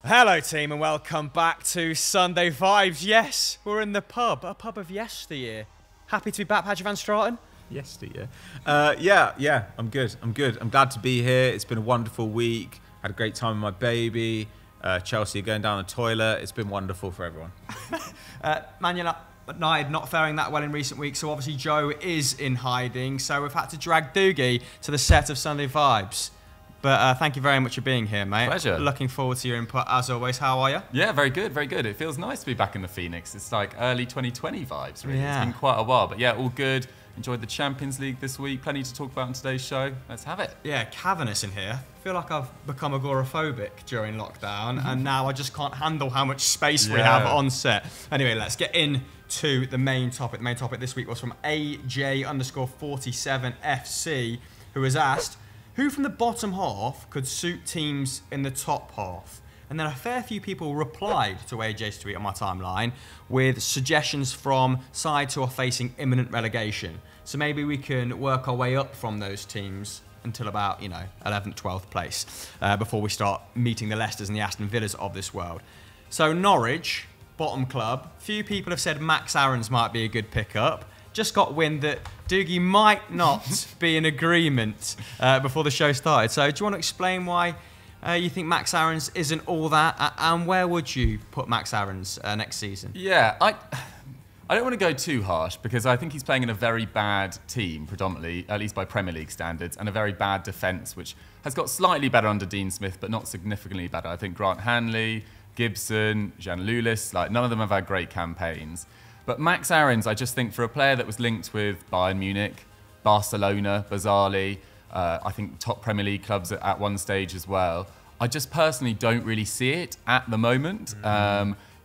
Hello team and welcome back to Sunday Vibes. Yes, we're in the pub, a pub of yesteryear. Happy to be back, Padge van Straten? Yesteryear. Yeah, I'm good. I'm glad to be here. It's been a wonderful week. Had a great time with my baby. Chelsea going down the toilet. It's been wonderful for everyone. Man United not faring that well in recent weeks, so obviously Joe is in hiding, so we've had to drag Doogie to the set of Sunday Vibes. But thank you very much for being here, mate. Pleasure. Looking forward to your input as always. How are you? Yeah, very good, very good. It feels nice to be back in the Phoenix. It's like early 2020 vibes, really. Yeah. It's been quite a while, but yeah, all good. Enjoyed the Champions League this week. Plenty to talk about in today's show. Let's have it. Yeah, cavernous in here. I feel like I've become agoraphobic during lockdown, and now I just can't handle how much space we have on set. Anyway, let's get into the main topic. The main topic this week was from AJ_47FC, who has asked, who from the bottom half could suit teams in the top half? And then a fair few people replied to AJ's tweet on my timeline with suggestions from sides who are facing imminent relegation. So maybe we can work our way up from those teams until about, 11th, 12th place before we start meeting the Leicesters and the Aston Villas of this world. So Norwich, bottom club. Few people have said Max Aarons might be a good pickup. Just got wind that Doogie might not be in agreement before the show started. So do you want to explain why you think Max Aarons isn't all that? And where would you put Max Aarons next season? Yeah, I don't want to go too harsh because I think he's playing in a very bad team, predominantly, at least by Premier League standards, and a very bad defence, which has got slightly better under Dean Smith, but not significantly better. I think Grant Hanley, Gibson, Jan Lulis, none of them have had great campaigns. But Max Aarons, I just think for a player that was linked with Bayern Munich, Barcelona, bizarrely, I think top Premier League clubs at one stage as well, I just personally don't really see it at the moment.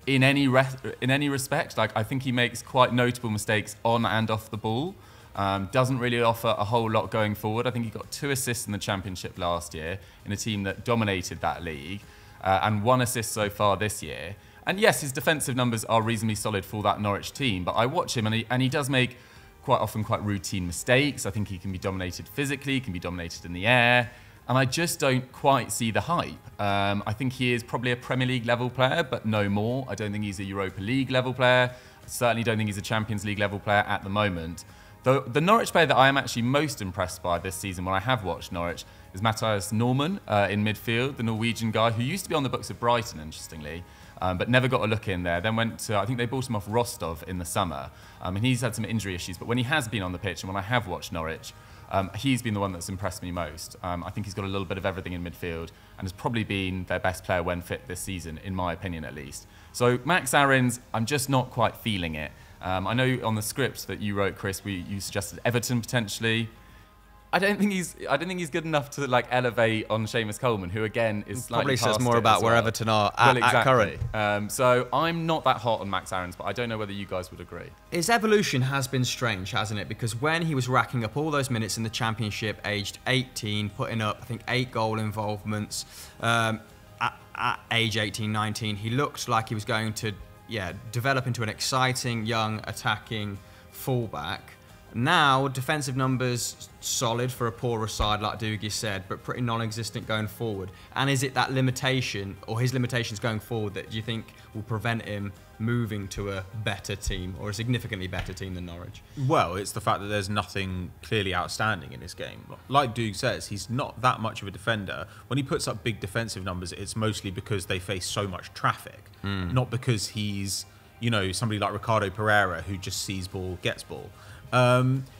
In any respect, I think he makes quite notable mistakes on and off the ball. Doesn't really offer a whole lot going forward. I think he got 2 assists in the Championship last year in a team that dominated that league, and 1 assist so far this year. And yes, his defensive numbers are reasonably solid for that Norwich team, but I watch him and he does make quite often quite routine mistakes. I think he can be dominated physically, can be dominated in the air, and I just don't quite see the hype. I think he is probably a Premier League level player, but no more. I don't think he's a Europa League level player. I certainly don't think he's a Champions League level player at the moment. The Norwich player that I am actually most impressed by this season when I have watched Norwich is Matthias Norman in midfield, the Norwegian guy who used to be on the books of Brighton, interestingly. But never got a look in there. Then went to, I think they bought him off Rostov in the summer. And he's had some injury issues, but when he has been on the pitch and when I have watched Norwich, he's been the one that's impressed me most. I think he's got a little bit of everything in midfield and has probably been their best player when fit this season, in my opinion at least. So Max Aarons, I'm just not quite feeling it. I know on the script that you wrote, Chris, you suggested Everton potentially. I don't think he's good enough to elevate on Seamus Coleman, who again is slightly probably says more about where Everton are at current. So I'm not that hot on Max Aarons, but I don't know whether you guys would agree. His evolution has been strange, hasn't it? Because when he was racking up all those minutes in the Championship, aged 18, putting up I think 8 goal involvements at age 18, 19, he looked like he was going to develop into an exciting young attacking fullback. Now, defensive numbers solid for a poorer side, like Doogie said, but pretty non-existent going forward. And is it that limitation, or his limitations going forward, that you think will prevent him moving to a better team, or a significantly better team than Norwich? Well, it's the fact that there's nothing clearly outstanding in his game. Like Doog says, he's not that much of a defender. When he puts up big defensive numbers, it's mostly because they face so much traffic, not because he's, somebody like Ricardo Pereira who just sees ball, gets ball.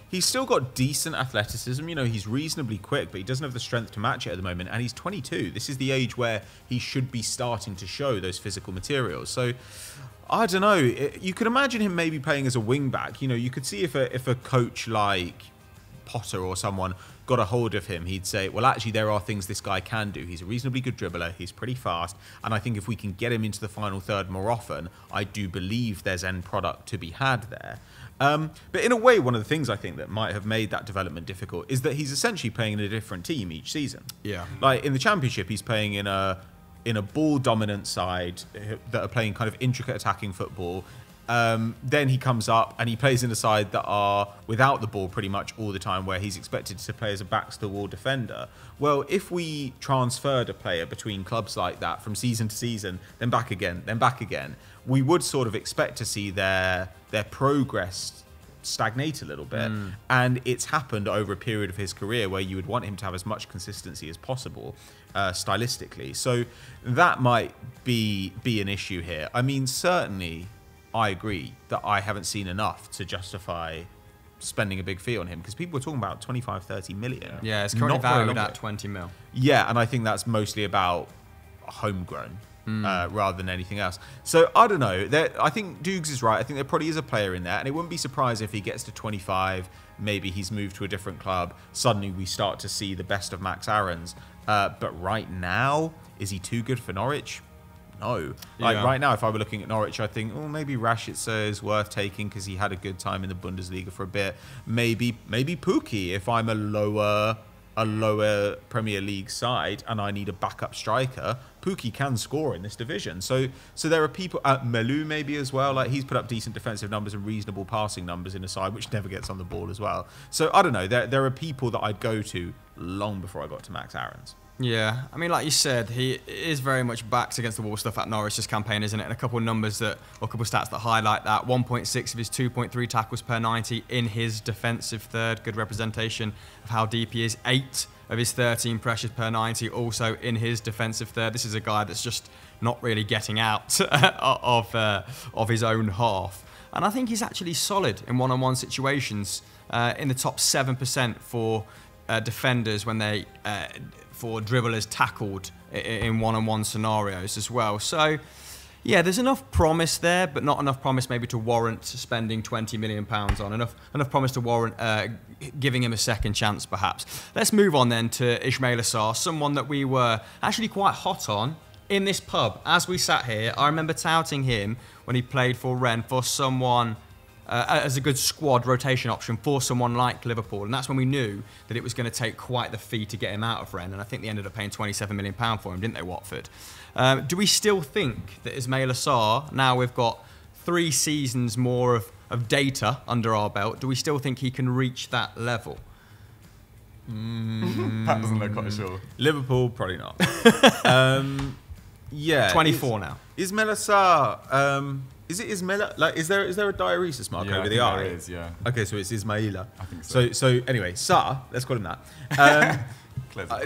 He's still got decent athleticism. He's reasonably quick, but he doesn't have the strength to match it at the moment. And he's 22. This is the age where he should be starting to show those physical materials. So I don't know. You could imagine him maybe playing as a wing back. You could see if a coach like Potter or someone got a hold of him, he'd say, well, actually, there are things this guy can do. He's a reasonably good dribbler. He's pretty fast. And I think if we can get him into the final third more often, I do believe there's end product to be had there. But in a way, one of the things I think that might have made that development difficult is that he's essentially playing in a different team each season. Yeah. Like in the Championship, he's playing in a ball-dominant side that are playing kind of intricate attacking football. Then he comes up and he plays in a side that are without the ball pretty much all the time, where he's expected to play as a backs-to-the-wall defender. Well, if we transferred a player between clubs like that from season to season, then back again, we would sort of expect to see their progress stagnate a little bit. And it's happened over a period of his career where you would want him to have as much consistency as possible stylistically. So that might be an issue here. I mean, certainly I agree that I haven't seen enough to justify spending a big fee on him, because people were talking about 25, 30 million. Yeah, it's currently valued at 20 mil. Yeah, and I think that's mostly about homegrown rather than anything else. So I don't know. I think Dukes is right. I think there probably is a player in there, and it wouldn't be surprised if he gets to 25, maybe he's moved to a different club, suddenly we start to see the best of Max Aarons. But right now, is he too good for Norwich? No. Like right now, if I were looking at Norwich, I think, maybe Rashica is worth taking because he had a good time in the Bundesliga for a bit. Maybe Pukki if I'm a lower Premier League side and I need a backup striker. Pukki can score in this division. So there are people, Melu maybe as well. Like, he's put up decent defensive numbers and reasonable passing numbers in a side which never gets on the ball as well. So I don't know. There are people that I'd go to long before I got to Max Aarons. Yeah, I mean, like you said, he is very much backs against the wall stuff at Norwich this campaign, isn't it? And a couple of numbers or a couple of stats that highlight that. 1.6 of his 2.3 tackles per 90 in his defensive third. Good representation of how deep he is. 8 of his 13 pressures per 90 also in his defensive third. This is a guy that's just not really getting out of his own half. And I think he's actually solid in one-on-one situations, in the top 7% for defenders when they... for dribblers tackled in one-on-one scenarios as well. So, yeah, there's enough promise there, but not enough promise maybe to warrant spending £20 million on. Enough promise to warrant giving him a second chance, perhaps. Let's move on then to Ismail Assar, someone that we were actually quite hot on in this pub. As we sat here, I remember touting him when he played for Rennes for someone... as a good squad rotation option for someone like Liverpool. And that's when we knew that it was going to take quite the fee to get him out of Rennes. And I think they ended up paying £27 million for him, didn't they, Watford? Do we still think that Ismail Assar, now we've got 3 seasons more of data under our belt, do we still think he can reach that level? Pat doesn't look quite sure. Liverpool, probably not. Yeah. 24 now. Ismail Assar... Is it Ismaila? Like, is there a diaresis mark over the I? There is, yeah. Okay, so it's Ismaila. I think so. So anyway, Sa, let's call him that.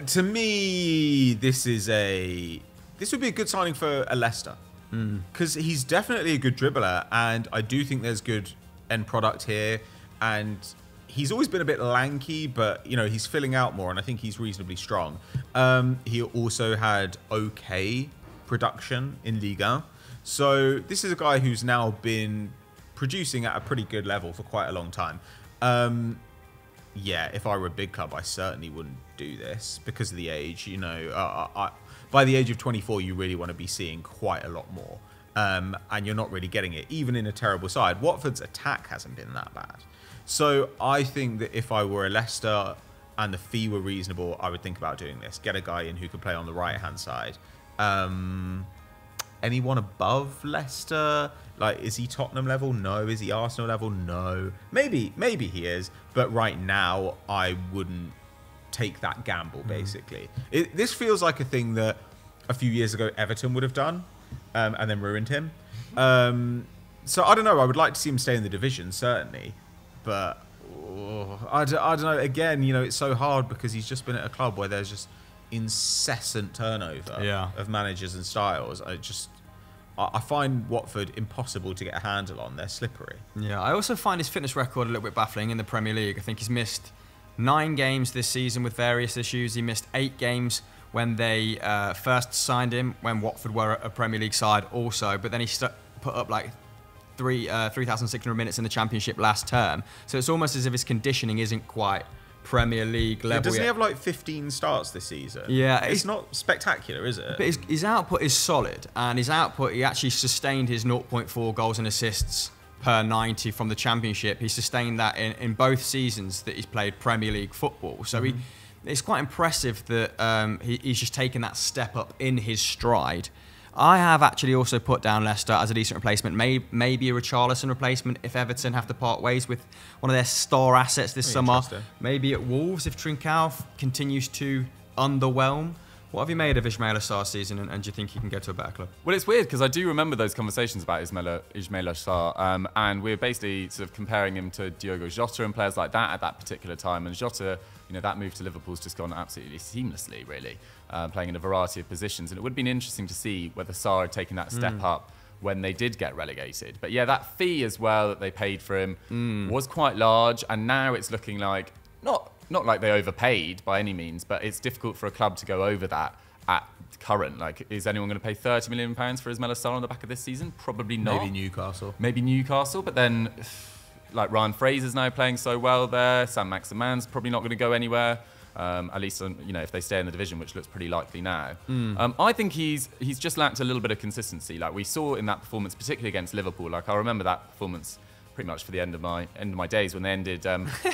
To me, this would be a good signing for a Leicester, because he's definitely a good dribbler, and I do think there's good end product here, and he's always been a bit lanky, but he's filling out more, and I think he's reasonably strong. He also had okay production in Liga. So this is a guy who's now been producing at a pretty good level for quite a long time. Yeah, if I were a big club, I certainly wouldn't do this because of the age. By the age of 24, you really want to be seeing quite a lot more. And you're not really getting it, even in a terrible side. Watford's attack hasn't been that bad. So I think that if I were a Leicester and the fee were reasonable, I would think about doing this. Get a guy in who can play on the right-hand side. Anyone above Leicester? Like, is he Tottenham level? No. Is he Arsenal level? No. Maybe he is. But right now, I wouldn't take that gamble, basically. This feels like a thing that a few years ago Everton would have done and then ruined him. So I don't know. I would like to see him stay in the division, certainly. But I don't know. Again, it's so hard because he's just been at a club where there's just incessant turnover of managers and styles. I find Watford impossible to get a handle on. They're slippery. Yeah, I also find his fitness record a little bit baffling in the Premier League. I think he's missed 9 games this season with various issues. He missed 8 games when they first signed him, when Watford were a Premier League side also, but then he put up like 3,600 minutes in the Championship last term. So it's almost as if his conditioning isn't quite Premier League level. Doesn't he have like 15 starts this season? Yeah. It's not spectacular, is it? But his output is solid, and his output, he actually sustained his 0.4 goals and assists per 90 from the Championship. He sustained that in both seasons that he's played Premier League football. So it's quite impressive that he's just taken that step up in his stride. I have actually also put down Leicester as a decent replacement, maybe a Richarlison replacement if Everton have to part ways with one of their star assets this summer. Maybe at Wolves if Trincao continues to underwhelm. What have you made of Ismail Assar's season, and do you think he can go to a better club? Well, it's weird because I do remember those conversations about Ismail Assar, and we're basically sort of comparing him to Diogo Jota and players like that at that particular time. And Jota, that move to Liverpool's just gone absolutely seamlessly, really, playing in a variety of positions. And it would have been interesting to see whether Sarr had taken that step up when they did get relegated. But yeah, that fee as well that they paid for him was quite large, and now it's looking like not like they overpaid by any means, but it's difficult for a club to go over that at current. Like, is anyone going to pay £30 million for Ismail Assar on the back of this season? Probably not. Maybe Newcastle, but then like Ryan Fraser's now playing so well there. Sam Maximan's probably not going to go anywhere. At least, if they stay in the division, which looks pretty likely now. I think he's just lacked a little bit of consistency. Like we saw in that performance, particularly against Liverpool. Like I remember that performance pretty much for the end of my days when they ended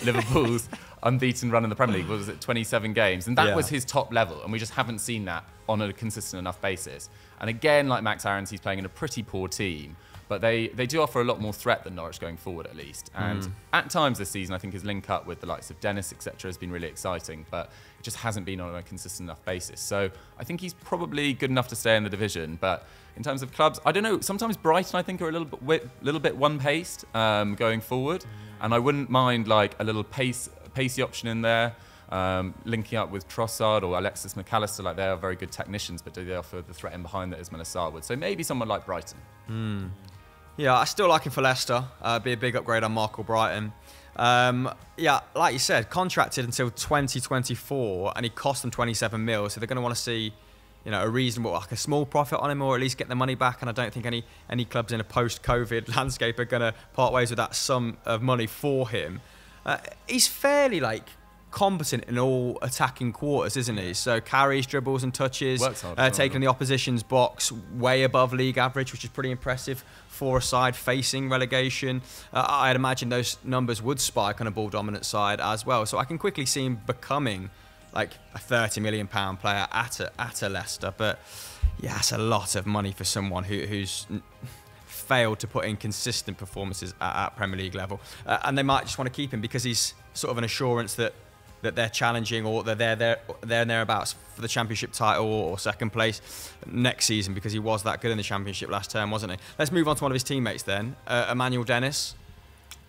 Liverpool's unbeaten run in the Premier League. Was it 27 games? And that was his top level, and we just haven't seen that on a consistent enough basis. And again, like Max Aarons, he's playing in a pretty poor team, but they do offer a lot more threat than Norwich going forward, at least. And at times this season, I think his link up with the likes of Dennis, etc., has been really exciting, but it just hasn't been on a consistent enough basis. So I think he's probably good enough to stay in the division, but in terms of clubs, I don't know. Sometimes Brighton, I think, are a little bit one-paced going forward, and I wouldn't mind like a little pacey option in there, linking up with Trossard or Alexis McAllister. Like they are very good technicians, but do they offer the threat in behind that Ismail Assar would? So maybe someone like Brighton. Yeah, I still like him for Leicester. Be a big upgrade on Mark Brighton. Yeah, like you said, contracted until 2024, and he cost them 27 mil. So they're going to want to see, a reasonable, like a small profit on him, or at least get the money back. And I don't think any clubs in a post-COVID landscape are going to part ways with that sum of money for him. He's fairly competent in all attacking quarters, isn't he? So carries, dribbles and touches, taking the opposition's box way above league average, which is pretty impressive for a side facing relegation. I'd imagine those numbers would spike on a ball dominant side as well. So I can quickly see him becoming like a £30 million player at a Leicester. But yeah, it's a lot of money for someone who's failed to put in consistent performances at Premier League level. And they might just want to keep him because he's sort of an assurance that they're challenging, or that they're thereabouts for the Championship title or second place next season, because he was that good in the Championship last term, wasn't he? Let's move on to one of his teammates then, Emmanuel Dennis,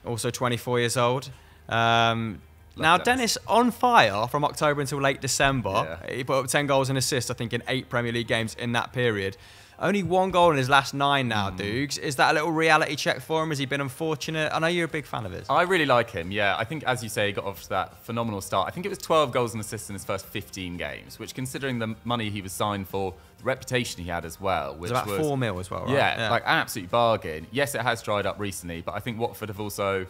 also 24 years old. Now, Dennis on fire from October until late December. Yeah. He put up 10 goals and assists, I think, in 8 Premier League games in that period. Only 1 goal in his last 9 now, Dukes. Is that a little reality check for him? Has he been unfortunate? I know you're a big fan of his. I really like him, yeah. I think, as you say, he got off to that phenomenal start. I think it was 12 goals and assists in his first 15 games, which, considering the money he was signed for, the reputation he had as well, which was about 4 mil as well, right? Yeah, like an absolute bargain. Yes, it has dried up recently, but I think Watford have also...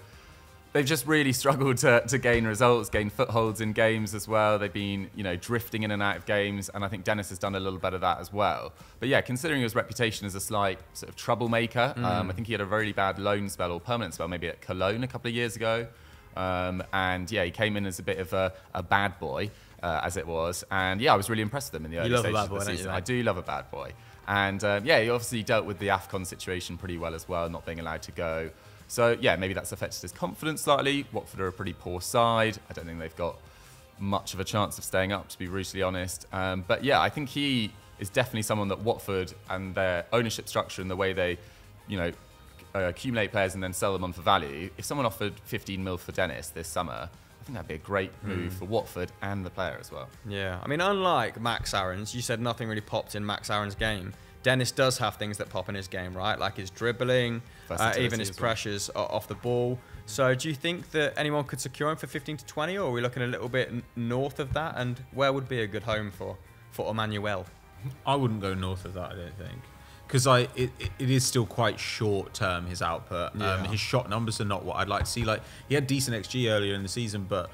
They've just really struggled to gain results, gain footholds in games as well. They've been, drifting in and out of games, and I think Dennis has done a little bit of that as well. But yeah, considering his reputation as a slight sort of troublemaker, I think he had a really bad loan spell or permanent spell, maybe at Cologne a couple of years ago. And yeah, he came in as a bit of a bad boy, as it was. And yeah, I was really impressed with him in the early stages of the season. I do love a bad boy. And yeah, he obviously dealt with the AFCON situation pretty well as well, not being allowed to go. So, yeah, maybe that's affected his confidence slightly. Watford are a pretty poor side. I don't think they've got much of a chance of staying up, to be brutally honest. But, yeah, I think he is definitely someone that Watford and their ownership structure and the way they, accumulate players and then sell them on for value, if someone offered 15 mil for Dennis this summer, I think that'd be a great move for Watford and the player as well. Yeah, I mean, unlike Max Aarons, you said nothing really popped in Max Aarons' game. Dennis does have things that pop in his game, right? Like his dribbling, even his pressures off the ball. So do you think that anyone could secure him for 15 to 20, or are we looking a little bit north of that? And where would be a good home for Emmanuel? I wouldn't go north of that, I don't think. Because it is still quite short term, his output. Yeah. His shot numbers are not what I'd like to see. Like, he had decent XG earlier in the season, but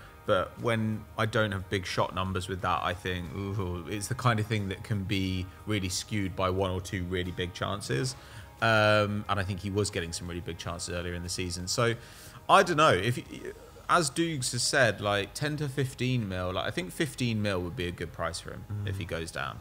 when I don't have big shot numbers with that, I think it's the kind of thing that can be really skewed by 1 or 2 really big chances. And I think he was getting some really big chances earlier in the season. So I don't know. As Dukes has said, like 10 to 15 mil, like I think 15 mil would be a good price for him if he goes down.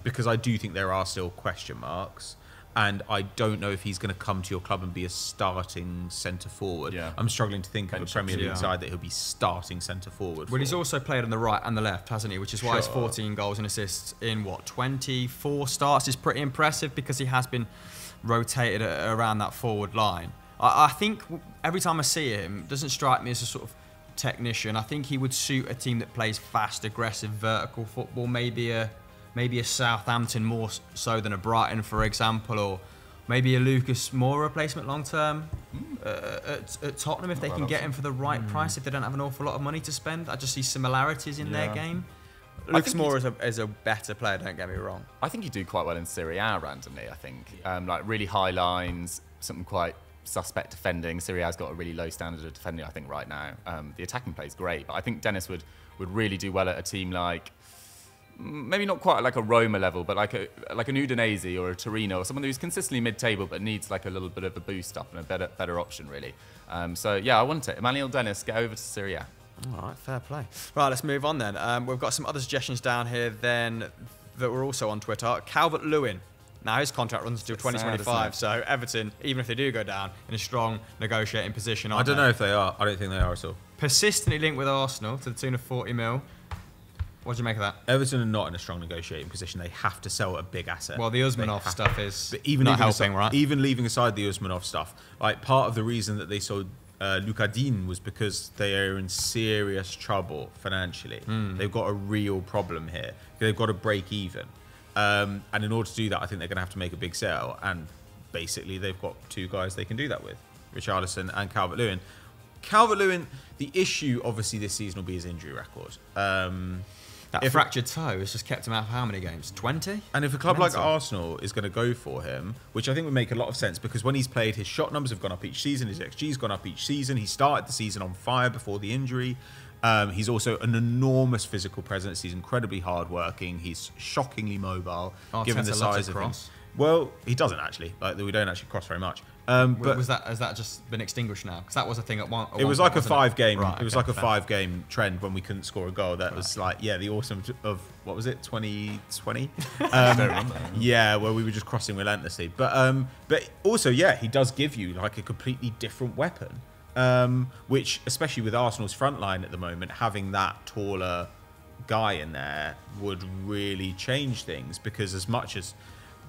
because I do think there are still question marks. And I don't know if he's going to come to your club and be a starting centre forward. Yeah. I'm struggling to think of a Premier League side that he'll be starting centre forward. Well, he's also played on the right and the left, hasn't he? Which is why his 14 goals and assists in 24 starts is pretty impressive, because he has been rotated around that forward line. I think every time I see him, it doesn't strike me as a sort of technician. I think he would suit a team that plays fast, aggressive, vertical football. Maybe a Southampton more so than a Brighton, for example, or maybe a Lucas Moura replacement long term at Tottenham if they can get him for the right price, if they don't have an awful lot of money to spend. I just see similarities in their game. Lucas Moura is a better player, don't get me wrong. I think he'd do quite well in Serie A randomly, I think. Like really high lines, something quite suspect defending. Serie A's got a really low standard of defending, I think, right now. The attacking play is great, but I think Dennis would really do well at a team like, maybe not quite like a Roma level, but like an Udinese or a Torino, or someone who's consistently mid-table but needs like a little bit of a boost up and a better option, really. So yeah, I want it. Emmanuel Dennis, get over to Serie A. All right, fair play. Right, let's move on then. We've got some other suggestions down here then that were also on Twitter. Calvert Lewin. Now his contract runs until 2025, so Everton, even if they do go down, in a strong negotiating position. I don't know if they are. I don't think they are at all. Persistently linked with Arsenal to the tune of 40 mil. What do you make of that? Everton are not in a strong negotiating position. They have to sell a big asset. Well, the Usmanov stuff is but even not helping, right? Even leaving aside the Usmanov stuff, like part of the reason that they sold Luka Dean was because they are in serious trouble financially. They've got a real problem here. They've got to break even. And in order to do that, I think they're going to have to make a big sale. And basically, they've got two guys they can do that with, Richarlison and Calvert Lewin. Calvert Lewin, the issue obviously this season will be his injury record. That fractured toe has just kept him out for how many games? 20? And if a club like Arsenal is going to go for him, which I think would make a lot of sense, because when he's played, his shot numbers have gone up each season, his XG's gone up each season. He started the season on fire before the injury. He's also an enormous physical presence. He's incredibly hardworking. He's shockingly mobile, given the size of him. Well, he doesn't actually. Like, we don't actually cross very much. But has that just been extinguished now? Because that was a thing at one. It was like a 5-game. Right, it was like a 5-game trend when we couldn't score a goal. That was like, yeah, the autumn of what was it, 2020? Yeah, where we were just crossing relentlessly. But also, yeah, he does give you like a completely different weapon. Which, especially with Arsenal's front line at the moment, having that taller guy in there would really change things, because as much as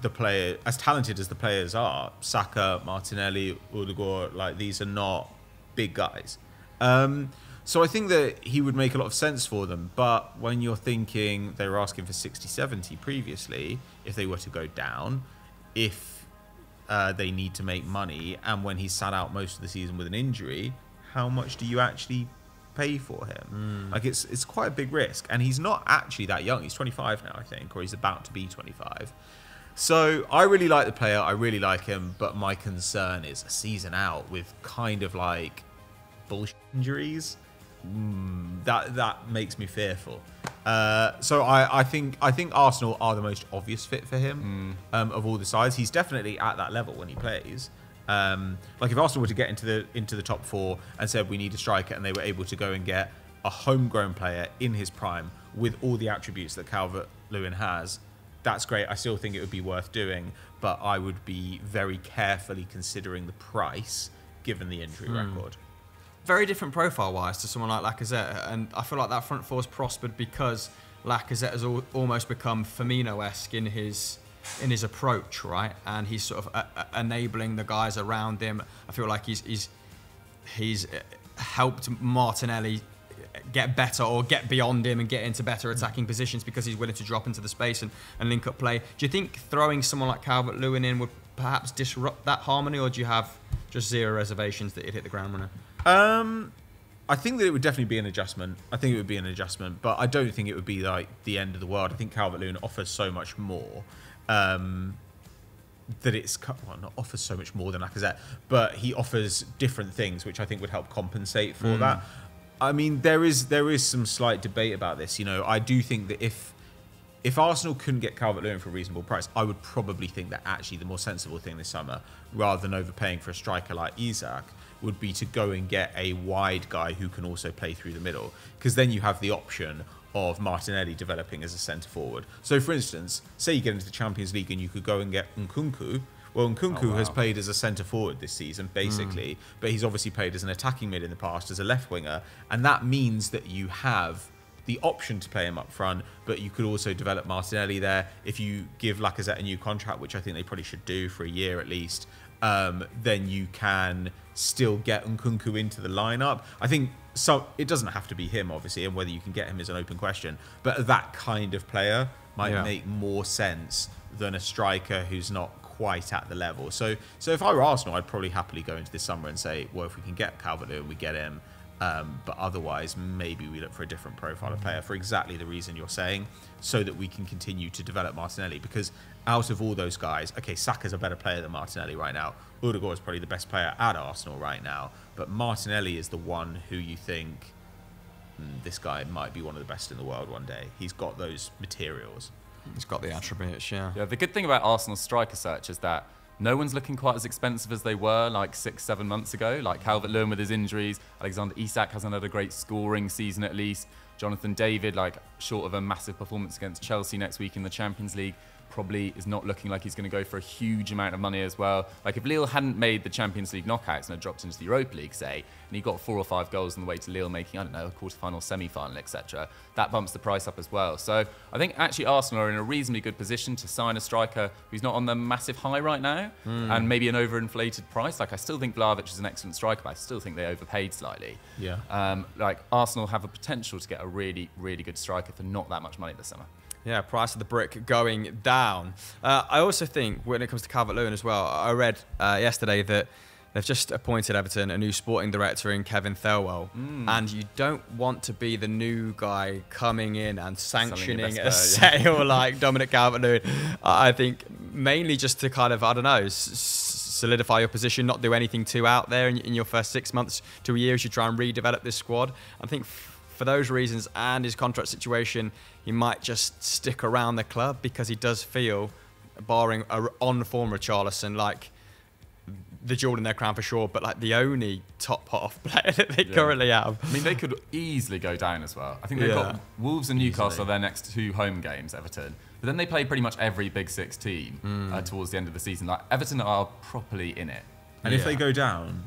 as talented as the players are, Saka, Martinelli, Odegaard, like, these are not big guys. So I think that he would make a lot of sense for them. But when you're thinking they were asking for 60, 70 previously, if they were to go down, if they need to make money, and when he sat out most of the season with an injury, how much do you actually pay for him? Like, it's quite a big risk. And he's not actually that young. He's 25 now, I think, or he's about to be 25. So I really like the player. I really like him. But my concern is a season out with kind of like bullshit injuries. That makes me fearful. So I think Arsenal are the most obvious fit for him of all the sides. He's definitely at that level when he plays. Like, if Arsenal were to get into the top 4 and said we need a striker, and they were able to go and get a homegrown player in his prime with all the attributes that Calvert Lewin has, that's great. I still think it would be worth doing, but I would be very carefully considering the price given the injury record. Very different profile-wise to someone like Lacazette, and I feel like that front four's prospered because Lacazette has almost become Firmino-esque in his approach, right? And he's sort of enabling the guys around him. I feel like he's helped Martinelli get better, or get beyond him and get into better attacking positions, because he's willing to drop into the space and link up play. Do you think throwing someone like Calvert Lewin in would perhaps disrupt that harmony, or do you have just zero reservations that he'd hit the ground running? I think that it would definitely be an adjustment. But I don't think it would be like the end of the world. I think Calvert Lewin offers so much more. Not offers so much more than Lacazette, but he offers different things, which I think would help compensate for that. I mean, there is some slight debate about this. You know, I do think that if Arsenal couldn't get Calvert Lewin for a reasonable price, I would probably think that actually the more sensible thing this summer, rather than overpaying for a striker like Isak, would be to go and get a wide guy who can also play through the middle, because then you have the option of Martinelli developing as a centre forward. So, for instance, say you get into the Champions League and you could go and get Nkunku. Well, Nkunku has played as a centre forward this season, basically, but he's obviously played as an attacking mid in the past, as a left winger, and that means that you have the option to play him up front, but you could also develop Martinelli there. If you give Lacazette a new contract, which I think they probably should do for a year at least, then you can still get Nkunku into the lineup. I think so. It doesn't have to be him, obviously, and whether you can get him is an open question, but that kind of player might make more sense than a striker who's not quite at the level. So if I were Arsenal, I'd probably happily go into this summer and say, well, if we can get Calvert Lewin, we get him. But otherwise, maybe we look for a different profile of player for exactly the reason you're saying, so that we can continue to develop Martinelli. Because out of all those guys, okay, Saka's a better player than Martinelli right now. Odegaard is probably the best player at Arsenal right now. But Martinelli is the one who you think, this guy might be one of the best in the world one day. He's got those materials. He's got the attributes, yeah. Yeah, the good thing about Arsenal's striker search is that no one's looking quite as expensive as they were like 6-7 months ago. Like Calvert Lewin with his injuries, Alexander Isak hasn't had a great scoring season at least. Jonathan David, like short of a massive performance against Chelsea next week in the Champions League, probably is not looking like he's going to go for a huge amount of money as well. Like if Lille hadn't made the Champions League knockouts and had dropped into the Europa League, say, and he got 4 or 5 goals on the way to Lille making, I don't know, a quarter-final, semi-final, etc., that bumps the price up as well. So I think actually Arsenal are in a reasonably good position to sign a striker who's not on the massive high right now and maybe an overinflated price. Like I still think Vlahovic is an excellent striker, but I still think they overpaid slightly. Yeah. Like Arsenal have a potential to get a really, really good striker for not that much money this summer. Yeah, price of the brick going down. I also think when it comes to Calvert Lewin as well, I read yesterday that they've just appointed Everton a new sporting director in Kevin Thelwell, and you don't want to be the new guy coming in and sanctioning a sale like Dominic Calvert Lewin. I think mainly just to kind of, I don't know, solidify your position, not do anything too out there in your first 6 months to a year as you try and redevelop this squad. I think for those reasons and his contract situation, he might just stick around the club because he does feel, barring on form of Richarlison, like the jewel in their crown for sure, but like the only top half player that they currently have. I mean, they could easily go down as well. I think they've got Wolves and Newcastle are their next 2 home games, Everton. But then they play pretty much every Big Six team towards the end of the season. Like Everton are properly in it. And if they go down,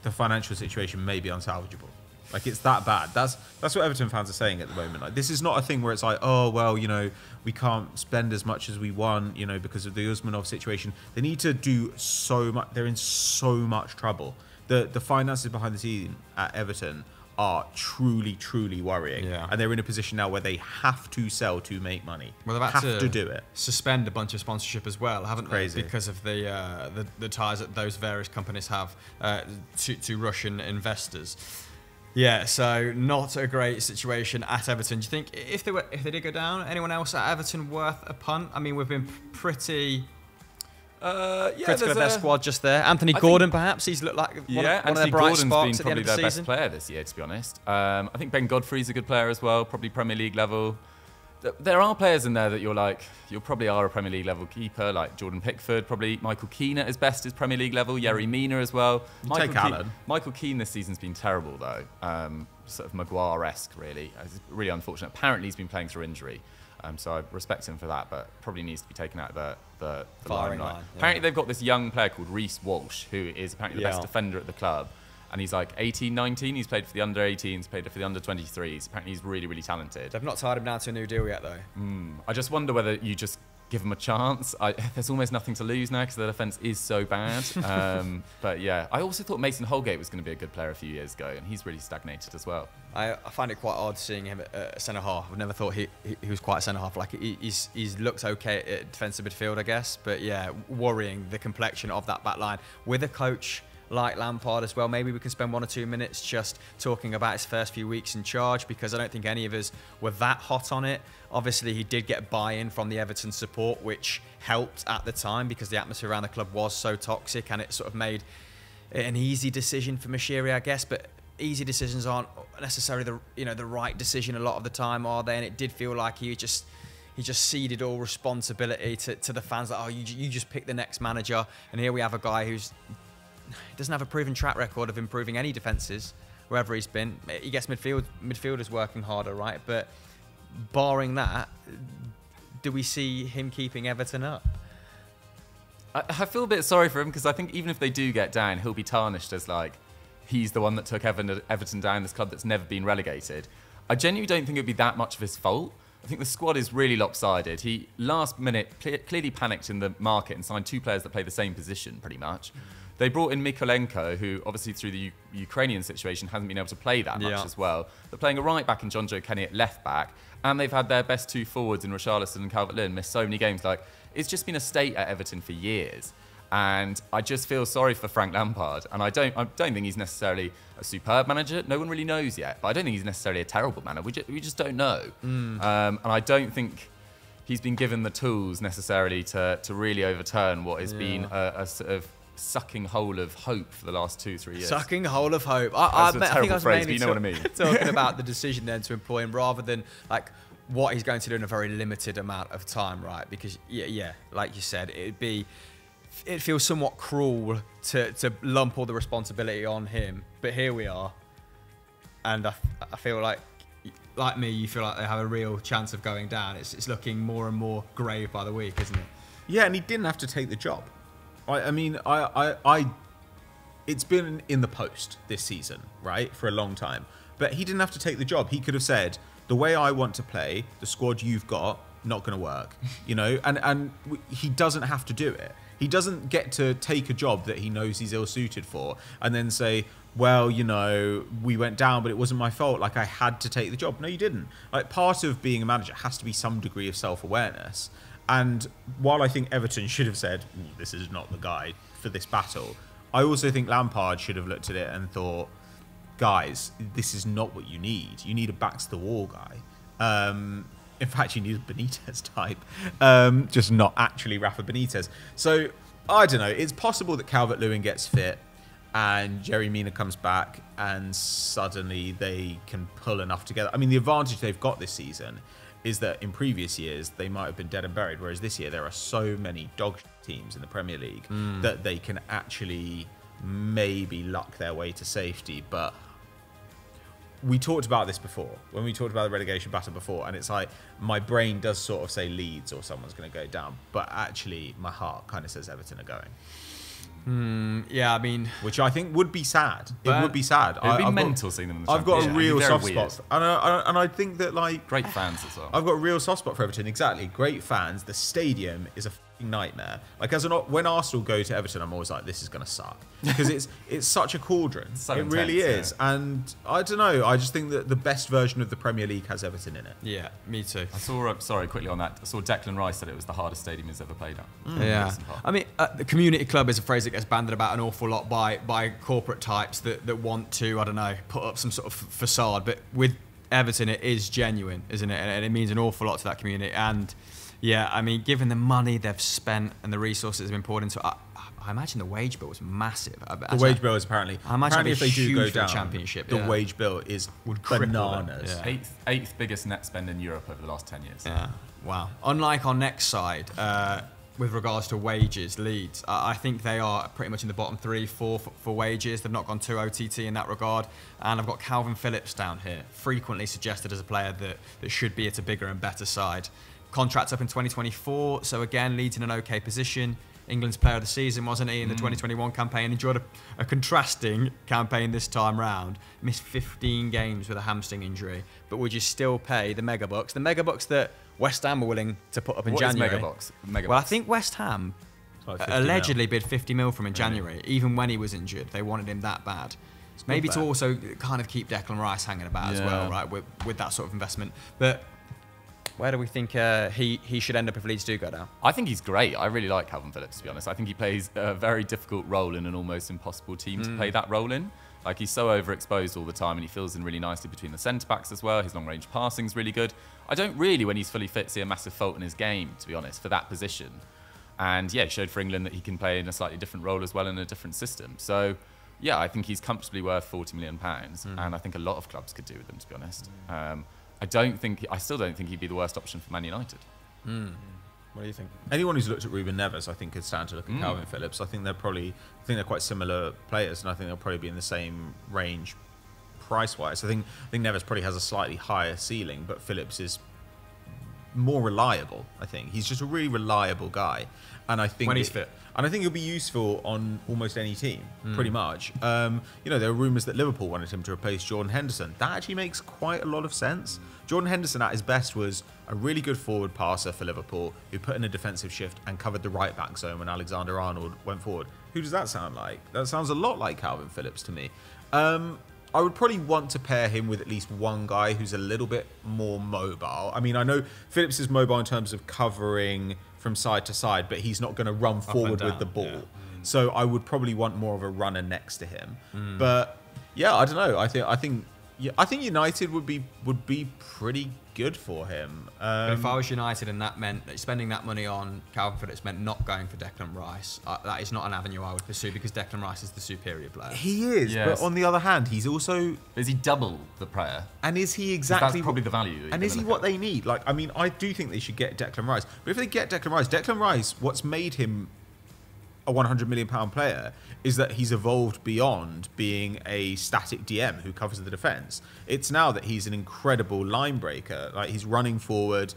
the financial situation may be unsalvageable. Like it's that bad. That's what Everton fans are saying at the moment. Like this is not a thing where it's like, oh well, you know, we can't spend as much as we want, you know, because of the Usmanov situation. They need to do so much. They're in so much trouble. The finances behind the scene at Everton are truly, truly worrying. Yeah. And they're in a position now where they have to sell to make money. Well, they've have to do it. Suspend a bunch of sponsorship as well, haven't Crazy. they? Because of the ties that those various companies have to Russian investors. Yeah, so not a great situation at Everton. Do you think if they did go down, anyone else at Everton worth a punt? I mean, we've been pretty critical of their squad just there. Anthony Gordon, perhaps he's looked like one of their bright sparks at the end of the season. Probably their best player this year, to be honest. I think Ben Godfrey's a good player as well, probably Premier League level. There are players in there that you're like, you probably are a Premier League level keeper, like Jordan Pickford, probably Michael Keane at his best is Premier League level, Yerry Mina as well. Michael Keane this season's been terrible though, sort of Maguire-esque really. It's really unfortunate. Apparently he's been playing through injury, so I respect him for that, but probably needs to be taken out of the line. Apparently they've got this young player called Reece Walsh, who is apparently the best defender at the club. And he's like 18, 19. He's played for the under-18s, played for the under-23s. Apparently he's really, really talented. They've not tied him down to a new deal yet, though. I just wonder whether you just give him a chance. There's almost nothing to lose now because the defence is so bad. But yeah, I also thought Mason Holgate was going to be a good player a few years ago, and he's really stagnated as well. I find it quite odd seeing him at centre-half. I've never thought he was quite a centre-half. Like he's looked okay at defensive midfield, I guess. But yeah, worrying the complexion of that back line with a coach like Lampard as well. Maybe we can spend 1 or 2 minutes just talking about his first few weeks in charge, because I don't think any of us were that hot on it. Obviously, he did get buy-in from the Everton support, which helped at the time because the atmosphere around the club was so toxic, and it sort of made it an easy decision for Mashiri, I guess. But easy decisions aren't necessarily the right decision a lot of the time, are they? And it did feel like he just ceded all responsibility to the fans. Like, oh, you just pick the next manager. And here we have a guy who's doesn't have a proven track record of improving any defences wherever he's been. He gets midfielders working harder, right? But barring that, do we see him keeping Everton up? I feel a bit sorry for him because I think even if they do get down, he'll be tarnished as like he's the one that took Everton down, this club that's never been relegated. I genuinely don't think it would be that much of his fault. I think the squad is really lopsided. He, last minute, clearly panicked in the market and signed 2 players that play the same position, pretty much. They brought in Mykolenko, who obviously through the Ukrainian situation hasn't been able to play that much as well. They're playing a right back and John Joe Kenny at left back, and they've had their best 2 forwards in Richarlison and Calvert Lewin miss so many games. Like, it's just been a state at Everton for years. And I just feel sorry for Frank Lampard. And I don't think he's necessarily a superb manager. No one really knows yet. But I don't think he's necessarily a terrible manager. We just don't know. And I don't think he's been given the tools necessarily to really overturn what has been a sort of sucking hole of hope for the last 2-3 years. Sucking hole of hope. That's a I think terrible I was phrase, mainly but you know what I mean. talking about the decision then to employ him rather than like what he's going to do in a very limited amount of time, right? Because like you said, it feels somewhat cruel to lump all the responsibility on him. But here we are, and I feel like me, you feel like they have a real chance of going down. It's looking more and more grave by the week, isn't it? Yeah, and he didn't have to take the job. I mean, it's been in the post this season, right, for a long time. But he didn't have to take the job. He could have said, the way I want to play, the squad you've got, not going to work, you know. And he doesn't have to do it. He doesn't get to take a job that he knows he's ill-suited for and then say, well, you know, we went down, but it wasn't my fault. Like, I had to take the job. No, you didn't. Like, part of being a manager has to be some degree of self-awareness. And while I think Everton should have said, this is not the guy for this battle, I also think Lampard should have looked at it and thought, guys, this is not what you need. You need a backs-to-the-wall guy. In fact, you need a Benitez type, just not actually Rafa Benitez. So, I don't know. It's possible that Calvert Lewin gets fit and Jerry Mina comes back and suddenly they can pull enough together. I mean, the advantage they've got this season is that in previous years, they might have been dead and buried, whereas this year there are so many dog teams in the Premier League that they can actually maybe luck their way to safety. But we talked about this before, when we talked about the relegation battle before, and it's like, my brain does sort of say Leeds or someone's going to go down, but actually my heart kind of says Everton are going. Yeah, I mean, which I think would be sad. It would be sad. It'd be mental seeing them in the I've got a real soft weird spot, and I think that, like, great fans as well. I've got a real soft spot for Everton. Exactly, great fans. The stadium is a fucking nightmare. Like, when Arsenal go to Everton, I'm always like, this is gonna suck because it's such a cauldron. So it intense, really is, and I don't know. I just think that the best version of the Premier League has Everton in it. Yeah, me too. I saw, sorry, quickly on that, I saw Declan Rice said it was the hardest stadium he's ever played at. Yeah, I mean, the community club is a phrase that gets banded about an awful lot by corporate types that want to, I don't know, put up some sort of facade. But with Everton, it is genuine, isn't it? And it means an awful lot to that community. And yeah, I mean, given the money they've spent and the resources that have been poured into it, I imagine the wage bill was massive. The wage bill is apparently if they do go down, championship, the wage bill is bananas. Yeah. Eighth biggest net spend in Europe over the last 10 years. Yeah, wow. Unlike our next side, with regards to wages, Leeds, I think they are pretty much in the bottom 3-4 for wages. They've not gone too OTT in that regard. And I've got Calvin Phillips down here, frequently suggested as a player that should be at a bigger and better side. Contract up in 2024, so again, Leeds in an okay position. England's player of the season, wasn't he, in the 2021 campaign? Enjoyed a contrasting campaign this time round. Missed 15 games with a hamstring injury. But would you still pay the mega bucks? The mega bucks that West Ham were willing to put up in January. What is mega bucks? Well, I think West Ham allegedly bid 50 mil from him in January, even when he was injured. They wanted him that bad. Maybe to also kind of keep Declan Rice hanging about as well, right, with that sort of investment. But where do we think he should end up if Leeds do go down? I think he's great. I really like Calvin Phillips, to be honest. I think he plays a very difficult role in an almost impossible team to play that role in. Like, he's so overexposed all the time, and he fills in really nicely between the centre-backs as well. His long-range passing's really good. I don't really, when he's fully fit, see a massive fault in his game, to be honest, for that position. And yeah, he showed for England that he can play in a slightly different role as well in a different system. So yeah, I think he's comfortably worth £40 million, and I think a lot of clubs could do with him, to be honest. I still don't think he'd be the worst option for Man United. What do you think? Anyone who's looked at Ruben Neves, I think, could stand to look at Calvin Phillips. I think they're quite similar players, and I think they'll probably be in the same range price-wise. I think Neves probably has a slightly higher ceiling, but Phillips is more reliable. I think he's just a really reliable guy, and I think when he's fit. And I think he'll be useful on almost any team, pretty much. There are rumours that Liverpool wanted him to replace Jordan Henderson. That actually makes quite a lot of sense. Jordan Henderson at his best was a really good forward passer for Liverpool who put in a defensive shift and covered the right back zone when Alexander-Arnold went forward. Who does that sound like? That sounds a lot like Calvin Phillips to me. I would probably want to pair him with at least one guy who's a little bit more mobile. I mean, I know Phillips is mobile in terms of covering from side to side, but he's not going to run forward with the ball. Yeah. So I would probably want more of a runner next to him. But yeah, I don't know. I think United would be pretty good for him. If I was United and that meant spending that money on Calvin Phillips meant not going for Declan Rice, that is not an avenue I would pursue because Declan Rice is the superior player. He is, yes. But on the other hand, he's also... Is he double the player? And is he exactly... That's probably the value. And is he what they need? Like, I mean, I do think they should get Declan Rice. But if they get Declan Rice, what's made him a £100 million player is that he's evolved beyond being a static DM who covers the defence. It's now that he's an incredible line breaker. Like, he's running forward,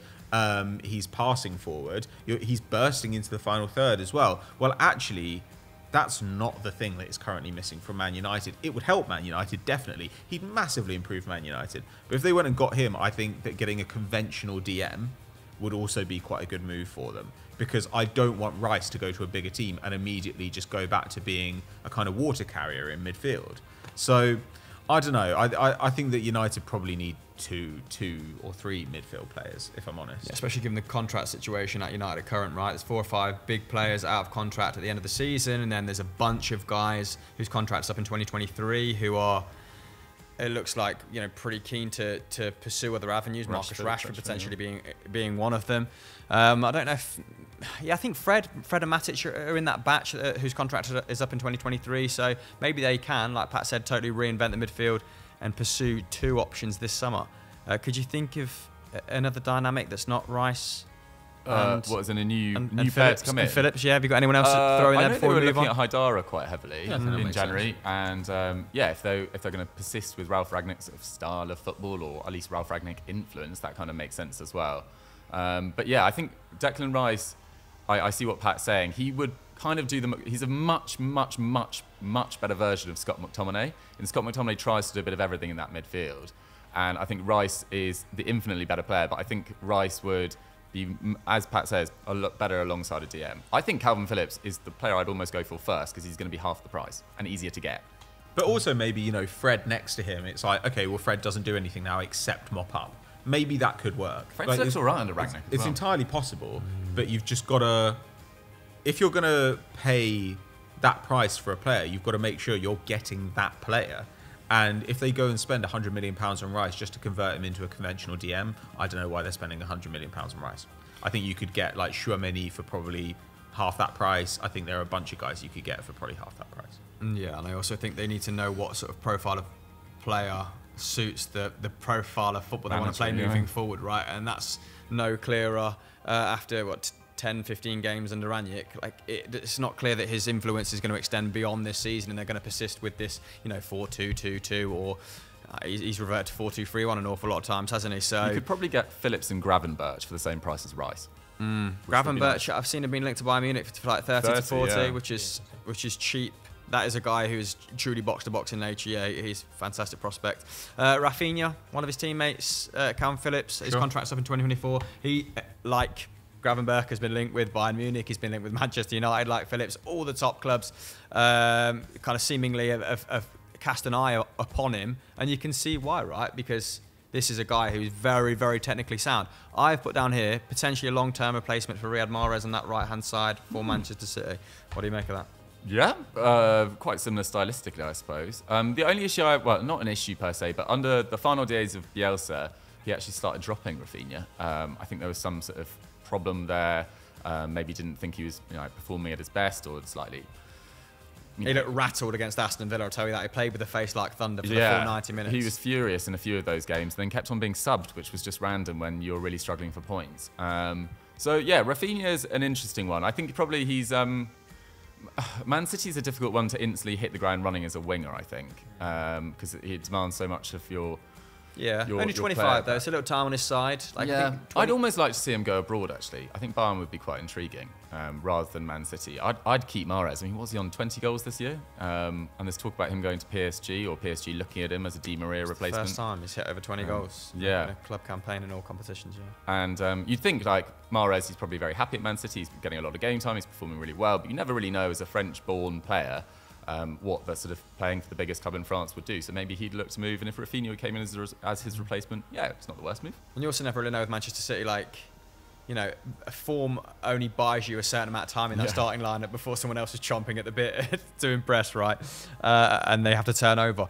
he's passing forward, he's bursting into the final third as well. Well, actually, that's not the thing that is currently missing from Man United. It would help Man United, definitely. He'd massively improve Man United. But if they went and got him, I think that getting a conventional DM would also be quite a good move for them. Because I don't want Rice to go to a bigger team and immediately just go back to being a kind of water carrier in midfield. So, I don't know. I think that United probably need two or three midfield players, if I'm honest. Yeah, especially given the contract situation at United current, right? There's 4 or 5 big players out of contract at the end of the season, and then there's a bunch of guys whose contract's up in 2023 who are... It looks like, pretty keen to pursue other avenues. Marcus Rashford potentially being one of them. I don't know if... Yeah, I think Fred and Matic are in that batch whose contract is up in 2023. So maybe they can, like Pat said, totally reinvent the midfield and pursue 2 options this summer. Could you think of another dynamic that's not Rice? What is in a new player to come in? Phillips, yeah. Have you got anyone else to throw in there before we move on? They were looking at Haidara quite heavily in January, and if they're going to persist with Ralph Rangnick's sort of style of football, or at least Ralph Rangnick influence, that kind of makes sense as well. But yeah, I think Declan Rice, I see what Pat's saying. He would kind of do he's a much better version of Scott McTominay. And Scott McTominay tries to do a bit of everything in that midfield, and I think Rice is the infinitely better player. But I think Rice would be, as Pat says, a lot better alongside a DM. I think Calvin Phillips is the player I'd almost go for first because he's going to be half the price and easier to get. But also maybe, Fred next to him, it's like, okay, well, Fred doesn't do anything now except mop up. Maybe that could work. Fred looks all right under Rangnick. It's entirely possible, but you've just got to... If you're going to pay that price for a player, you've got to make sure you're getting that player. And if they go and spend £100 million on Rice just to convert him into a conventional DM, I don't know why they're spending £100 million on Rice. I think you could get like Chouameni for probably half that price. I think there are a bunch of guys you could get for probably half that price. Yeah, and I also think they need to know what sort of profile of player suits the profile of football they want to play moving forward, right? And that's no clearer after 10, 15 games under Rangnick. Like, it's not clear that his influence is going to extend beyond this season, and they're going to persist with this, 4-2-2-2, or he's reverted to 4-2-3-1 an awful lot of times, hasn't he? So you could probably get Phillips and Gravenberch for the same price as Rice. Gravenberch, nice. I've seen him being linked to Bayern Munich for like 30 to 40, yeah. which is cheap. That is a guy who's truly box-to-box in nature. Yeah, he's a fantastic prospect. Rafinha, one of his teammates, Calvin Phillips, his contract's up in 2024. He, like Gravenberch, has been linked with Bayern Munich. He's been linked with Manchester United, like Phillips. All the top clubs kind of seemingly have cast an eye upon him. And you can see why, right? Because this is a guy who's very, very technically sound. I've put down here potentially a long-term replacement for Riyad Mahrez on that right-hand side for Manchester City. What do you make of that? Yeah, quite similar stylistically, I suppose. The only issue, not an issue per se, but under the final days of Bielsa, he actually started dropping Rafinha. I think there was some sort of problem there. Maybe didn't think he was performing at his best, or slightly... He looked rattled against Aston Villa, I'll tell you that. He played with the face like thunder for the full 90 minutes. He was furious in a few of those games, then kept on being subbed, which was just random when you're really struggling for points. So, yeah, Rafinha's an interesting one. I think probably he's... Man City's a difficult one to instantly hit the ground running as a winger, I think, because it demands so much of your Yeah, your only your 25 player. though. It's a little time on his side. Like, I Yeah, think I'd almost like to see him go abroad. Actually, I think Bayern would be quite intriguing rather than Man City. I'd keep Mahrez. I mean, what was he on 20 goals this year? And there's talk about him going to PSG or PSG looking at him as a Di Maria replacement. First time he's hit over 20 goals. yeah. in a club campaign in all competitions. Yeah. And you'd think, like, Mahrez, he's probably very happy at Man City. He's getting a lot of game time. He's performing really well. But you never really know, as a French-born player, what the sort of playing for the biggest club in France would do. So maybe he'd look to move. And if Rafinha came in as his replacement, yeah, it's not the worst move. And you also never really know with Manchester City, like, you know, a form only buys you a certain amount of time in that starting lineup before someone else is chomping at the bit to impress, right? And they have to turn over.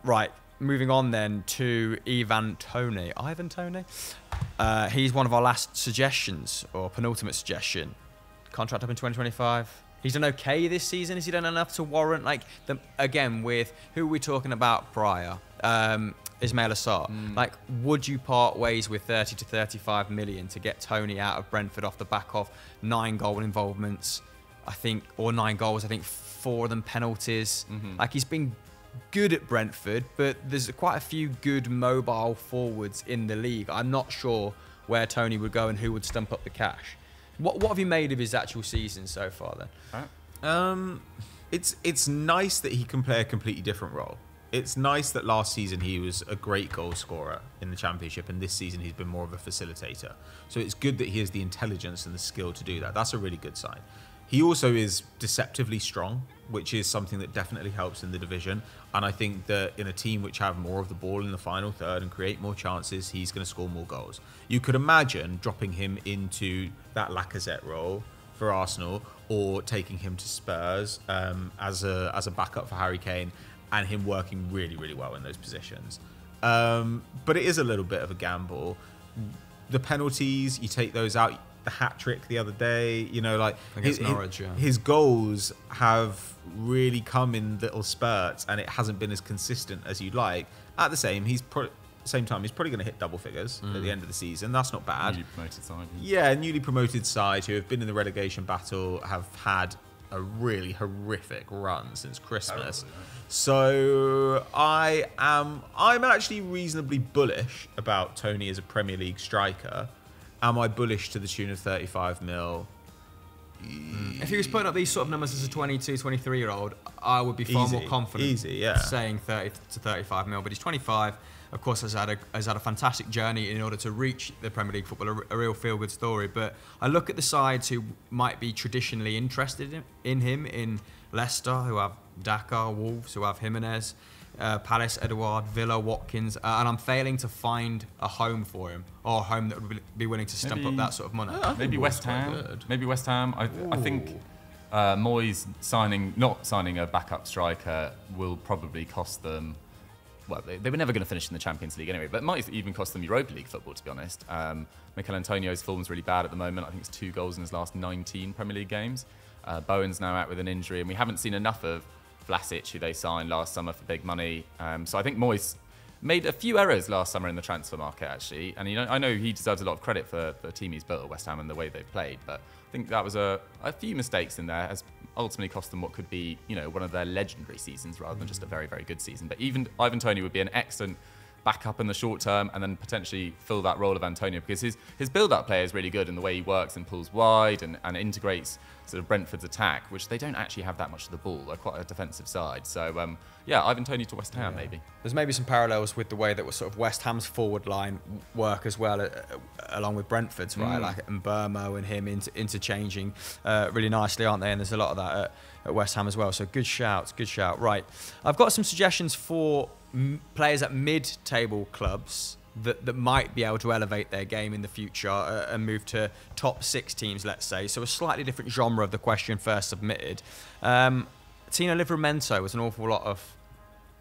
Right, moving on then to Ivan Toney. He's one of our last suggestions, or penultimate suggestion. Contract up in 2025. He's done okay this season. Has he done enough to warrant, like, again, with who are we talking about prior? Ismail Assar. Like, would you part ways with 30 to 35 million to get Toney out of Brentford off the back of 9 goal involvements, I think, or 9 goals, I think 4 of them penalties. Like, he's been good at Brentford, but there's quite a few good mobile forwards in the league. I'm not sure where Toney would go and who would stump up the cash. What have you made of his actual season so far then? It's nice that he can play a completely different role. It's nice that last season he was a great goal scorer in the Championship, and this season he's been more of a facilitator. So it's good that he has the intelligence and the skill to do that. That's a really good sign. He also is deceptively strong, which is something that definitely helps in the division. And I think that in a team which have more of the ball in the final third and create more chances, he's going to score more goals. You could imagine dropping him into that Lacazette role for Arsenal, or taking him to Spurs as a backup for Harry Kane, and him working really, really well in those positions. But it is a little bit of a gamble. The penalties, you take those out. The hat trick the other day, you know, like his goals have really come in little spurts, and it hasn't been as consistent as you'd like. At the same time, he's probably going to hit double figures at the end of the season. That's not bad. Newly promoted side. Yeah, newly promoted side who have been in the relegation battle have had a really horrific run since Christmas. So I'm actually reasonably bullish about Toney as a Premier League striker. Am I bullish to the tune of 35 mil? If he was putting up these sort of numbers as a 22, 23-year-old, I would be far more confident saying 30 to 35 mil. But he's 25. Of course, has had a fantastic journey in order to reach the Premier League football, a real feel-good story. But I look at the sides who might be traditionally interested in him, in Leicester, who have Dakar, Wolves, who have Jimenez, Palace, Edouard, Villa, Watkins, and I'm failing to find a home for him, or a home that would be willing to stump up that sort of money. Maybe West Ham. Maybe West Ham. I think Moyes not signing a backup striker will probably cost them. Well, they were never going to finish in the Champions League anyway, but it might even cost them Europa League football, to be honest. Mikel Antonio's form's really bad at the moment. I think it's 2 goals in his last 19 Premier League games. Bowen's now out with an injury, and we haven't seen enough of Vlasic, who they signed last summer for big money. So I think Moyes made a few errors last summer in the transfer market, actually. And I know he deserves a lot of credit for the team he's built at West Ham and the way they've played. But I think that was a few mistakes in there has ultimately cost them what could be, one of their legendary seasons rather than just a very, very good season. But even Ivan Toney would be an excellent backup in the short term, and then potentially fill that role of Antonio, because his build-up play is really good in the way he works and pulls wide and integrates sort of Brentford's attack, which they don't actually have that much of the ball. They're quite a defensive side. So, Ivan Toney to West Ham, maybe. There's maybe some parallels with the way that sort of West Ham's forward line work as well, along with Brentford's, right? Like, and Burmo and him interchanging really nicely, aren't they? And there's a lot of that at West Ham as well. So good shout. Right. I've got some suggestions for players at mid-table clubs that might be able to elevate their game in the future and move to top 6 teams, let's say. So a slightly different genre of the question first submitted. Tino Liveramento was an awful lot of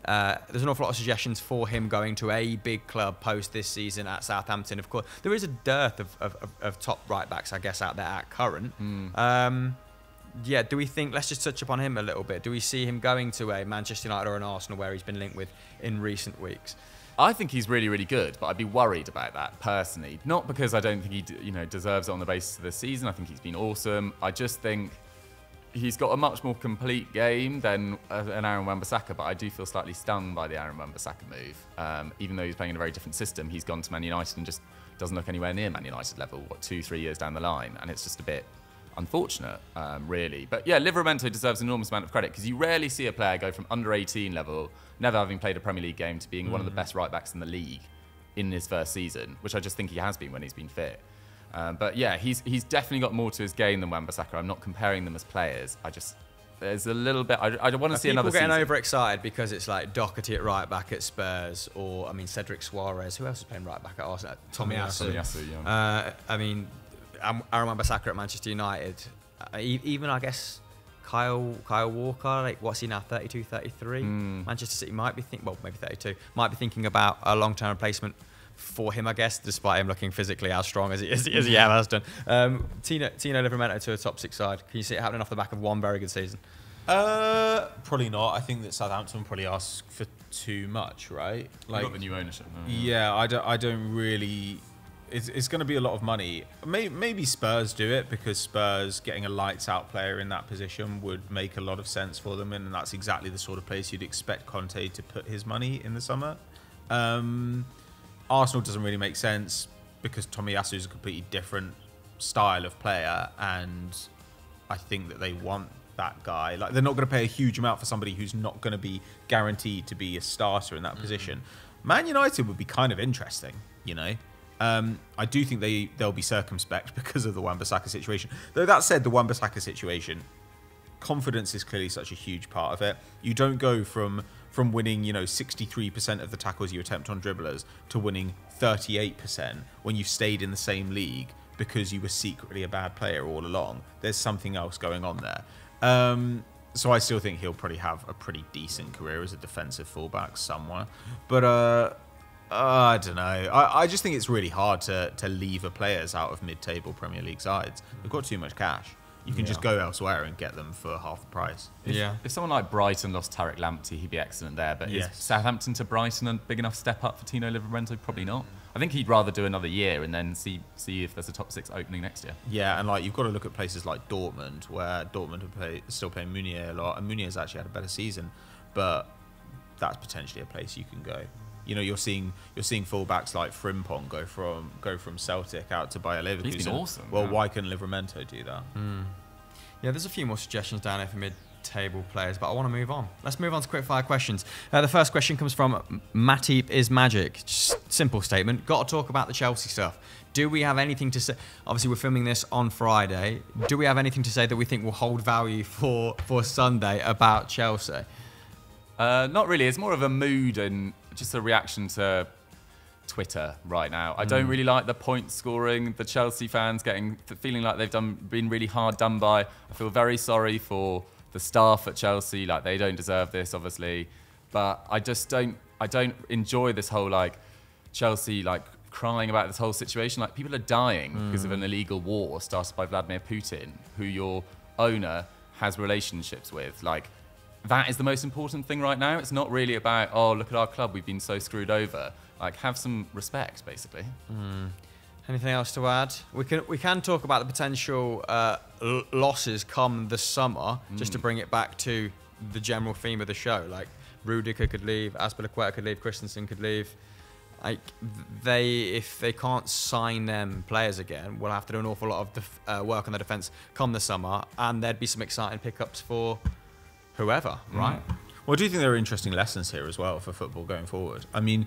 there's an awful lot of suggestions for him going to a big club post this season at Southampton. Of course, there is a dearth of top right backs, I guess, out there at current. Do we think, let's just touch upon him a little bit. Do we see him going to a Manchester United or an Arsenal, where he's been linked with in recent weeks? I think he's really, really good, but I'd be worried about that personally. Not because I don't think he deserves it on the basis of this season. I think he's been awesome. I just think he's got a much more complete game than an Aaron Wan-Bissaka, but I do feel slightly stung by the Aaron Wan-Bissaka move. Even though he's playing in a very different system, he's gone to Man United and just doesn't look anywhere near Man United level, 2-3 years down the line, and it's just a bit unfortunate, really. But yeah, Liveramento deserves an enormous amount of credit because you rarely see a player go from under 18 level, never having played a Premier League game, to being one of the best right-backs in the league in his first season, which I just think he has been when he's been fit. But yeah, he's definitely got more to his game than Wan-Bissaka. I'm not comparing them as players. There's a little bit. I want to see another season. People getting overexcited because it's like Doherty at right back at Spurs, or I mean Cedric Suarez. Who else is playing right back at Arsenal? Tomiyasu. Yeah. I mean, Aaron Wan-Bissaka at Manchester United. Even I guess Kyle Walker. Like, what's he now? 32, 33. Manchester City might be maybe 32. Might be thinking about a long-term replacement for him, I guess, despite him looking physically as strong as he ever has done. Tino Liveramento to a top 6 side. Can you see it happening off the back of one very good season? Probably not. I think that Southampton probably ask for too much, right? Like, got the new ownership. Yeah, I don't really. It's going to be a lot of money. Maybe Spurs do it because Spurs getting a lights-out player in that position would make a lot of sense for them, and that's exactly the sort of place you'd expect Conte to put his money in the summer. Arsenal doesn't really make sense because Tomiyasu is a completely different style of player, and I think that they want that guy. Like, they're not going to pay a huge amount for somebody who's not going to be guaranteed to be a starter in that position. Man United would be kind of interesting, you know. I do think they'll be circumspect because of the Wan-Bissaka situation. Though that said, the Wan-Bissaka situation, confidence is clearly such a huge part of it. You don't go from winning, 63% of the tackles you attempt on dribblers to winning 38% when you've stayed in the same league because you were secretly a bad player all along. There's something else going on there. So I still think he'll probably have a pretty decent career as a defensive fullback somewhere. But I don't know. I just think it's really hard to lever players out of mid-table Premier League sides. They've got too much cash. You can just go elsewhere and get them for half the price. If someone like Brighton lost Tariq Lamptey, he'd be excellent there. But is Southampton to Brighton a big enough step up for Tino Liveramento? Probably not. I think he'd rather do another year and then see if there's a top 6 opening next year. Yeah, and you've got to look at places like Dortmund, where Dortmund are still playing Meunier a lot, and Meunier's actually had a better season, but that's potentially a place you can go. You're seeing fullbacks like Frimpong go from Celtic out to Bayer Leverkusen. He's been awesome. Well, why can Liveramento do that? Yeah, there's a few more suggestions down there for mid-table players, but I want to move on. Let's move on to quick-fire questions. The first question comes from Matip is Magic. Just simple statement. Got to talk about the Chelsea stuff. Do we have anything to say? Obviously, we're filming this on Friday. Do we have anything to say that we think will hold value for Sunday about Chelsea? Not really. It's more of a mood and just a reaction to Twitter right now. I don't really like the point scoring, the Chelsea fans feeling like they've been really hard done by. I feel very sorry for the staff at Chelsea. Like, they don't deserve this, obviously, but I don't enjoy this whole Chelsea crying about this whole situation. Like, people are dying because of an illegal war started by Vladimir Putin, who your owner has relationships with. That is the most important thing right now. It's not really about, oh, look at our club, we've been so screwed over. Have some respect, basically. Anything else to add? We can talk about the potential losses come the summer, just to bring it back to the general theme of the show. Rudiger could leave, Azpilicueta could leave, Christensen could leave. If they can't sign them players again, we'll have to do an awful lot of work on the defence come the summer, and there'd be some exciting pickups for whoever, right? Well, I do think there are interesting lessons here as well for football going forward. I mean,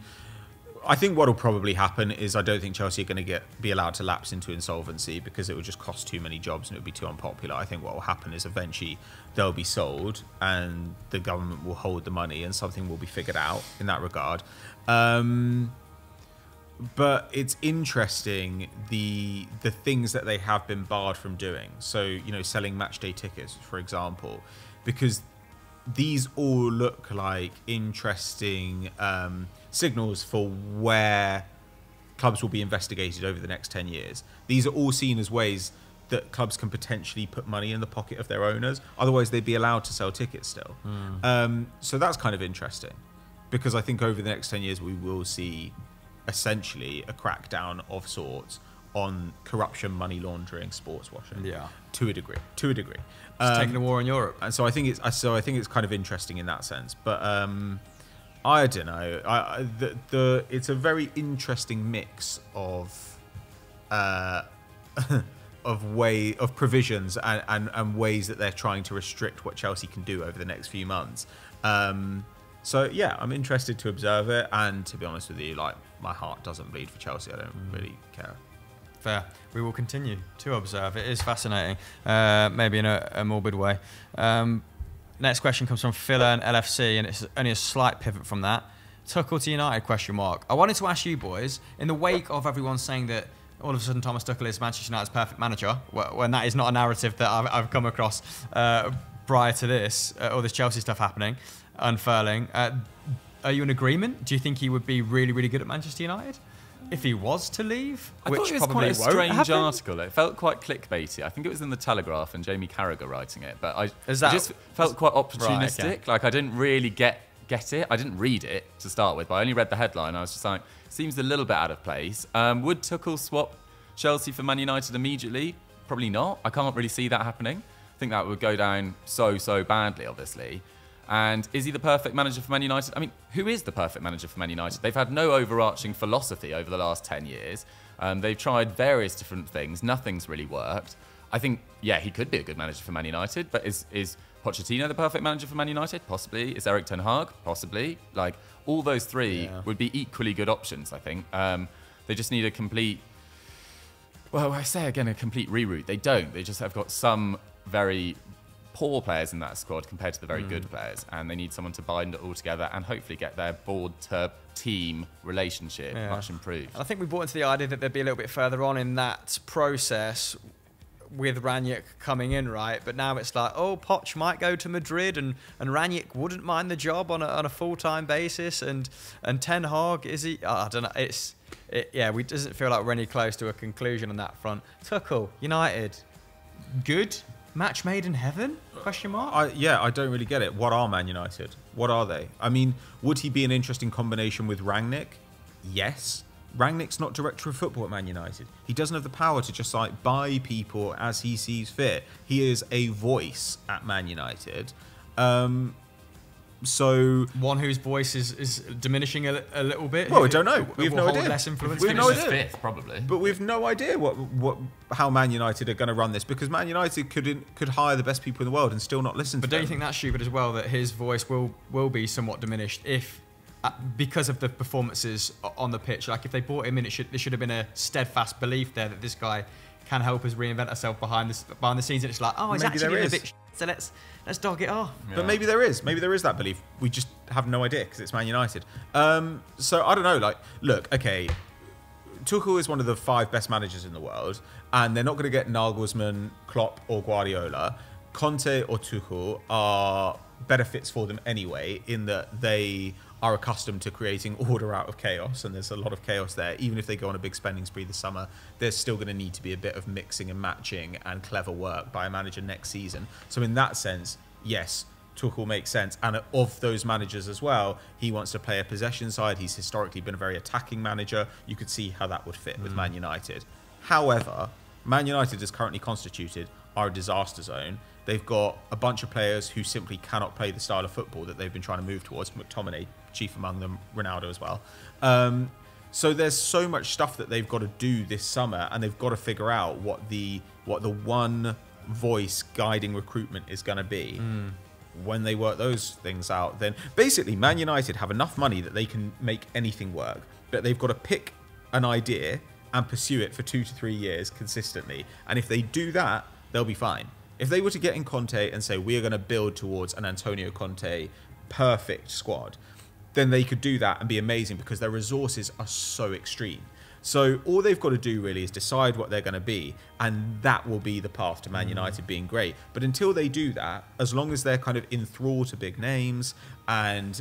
I think what will probably happen is I don't think Chelsea are going to be allowed to lapse into insolvency because it would just cost too many jobs and it would be too unpopular. I think what will happen is eventually they'll be sold and the government will hold the money and something will be figured out in that regard. But it's interesting the things that they have been barred from doing. So, selling matchday tickets, for example, because these all look like interesting signals for where clubs will be investigated over the next 10 years. These are all seen as ways that clubs can potentially put money in the pocket of their owners. Otherwise, they'd be allowed to sell tickets still. So that's kind of interesting, because I think over the next 10 years, we will see essentially a crackdown of sorts on corruption, money laundering, sports washing. Yeah. To a degree. It's taking a war on Europe. And so I think it's kind of interesting in that sense. But I don't know. It's a very interesting mix of of provisions and ways that they're trying to restrict what Chelsea can do over the next few months. So yeah, I'm interested to observe it, and to be honest with you, like, my heart doesn't bleed for Chelsea. I don't really care. Fair. We will continue to observe. It is fascinating, maybe in a morbid way. Next question comes from Phil and LFC, and it's only a slight pivot from that. Tuchel to United, question mark. I wanted to ask you boys, in the wake of everyone saying that all of a sudden Thomas Tuchel is Manchester United's perfect manager, when that is not a narrative that I've come across prior to this, all this Chelsea stuff happening, unfurling. Are you in agreement? Do you think he would be really, really good at Manchester United if he was to leave? I thought it was quite a strange article. It felt quite clickbaity. I think it was in the Telegraph and Jamie Carragher writing it, but it just felt quite opportunistic. Right, okay. Like, I didn't really get it. I didn't read it to start with, but I only read the headline. I was just like, seems a little bit out of place. Would Tuchel swap Chelsea for Man United immediately? Probably not. I can't really see that happening. I think that would go down so badly, obviously. And is he the perfect manager for Man United? I mean, who is the perfect manager for Man United? They've had no overarching philosophy over the last 10 years. They've tried various different things. Nothing's really worked. I think, yeah, he could be a good manager for Man United, but is Pochettino the perfect manager for Man United? Possibly. Is Eric Ten Hag? Possibly. Like, all those three would be equally good options, I think. They just need a complete... Well, I say again, a complete reroute. They don't. They just have got some very poor players in that squad compared to the very good players, and they need someone to bind it all together and hopefully get their board to team relationship much improved. And I think we bought into the idea that they'd be a little bit further on in that process with Ranić coming in, right? But now it's like, oh, Poch might go to Madrid, and Ranić wouldn't mind the job on a full-time basis, and Ten Hag, is he? Oh, I don't know. We doesn't feel like we're any close to a conclusion on that front. Tuchel, United, good? Match made in heaven? Question mark? I don't really get it. What are Man United? What are they? I mean, would he be an interesting combination with Rangnick? Yes. Rangnick's not director of football at Man United. He doesn't have the power to just like buy people as he sees fit. He is a voice at Man United. So one whose voice is diminishing a little bit. Well, we don't know. We have no idea. Less influence. We have no idea. Fifth, probably. But we have no idea how Man United are going to run this, because Man United could hire the best people in the world and still not listen to them. But don't you think that's stupid as well, that his voice will be somewhat diminished if because of the performances on the pitch? Like, if they brought him in, there should have been a steadfast belief there that this guy can help us reinvent ourselves behind the scenes, and it's like, oh, he's actually doing a bit shit, so let's dog it off. But maybe there is that belief. We just have no idea because it's Man United. So I don't know. Like, look, okay, Tuchel is one of the 5 best managers in the world, and they're not going to get Nagelsmann, Klopp, or Guardiola. Conte or Tuchel are better fits for them anyway, in that they are accustomed to creating order out of chaos, and there's a lot of chaos there. Even if they go on a big spending spree this summer, there's still going to need to be a bit of mixing and matching and clever work by a manager next season. So in that sense, yes, Tuchel makes sense. And of those managers as well, he wants to play a possession side. He's historically been a very attacking manager. You could see how that would fit with Man United. However, Man United is currently constituted are a disaster zone. They've got a bunch of players who simply cannot play the style of football that they've been trying to move towards. McTominay, chief among them, Ronaldo as well. So there's so much stuff that they've got to do this summer, and they've got to figure out what the one voice guiding recruitment is going to be. When they work those things out, then basically Man United have enough money that they can make anything work, but they've got to pick an idea and pursue it for 2 to 3 years consistently. And if they do that, they'll be fine. If they were to get in Conte and say, we are going to build towards an Antonio Conte perfect squad, then they could do that and be amazing, because their resources are so extreme. So all they've got to do really is decide what they're going to be, and that will be the path to Man United being great. But until they do that, as long as they're kind of enthralled to big names and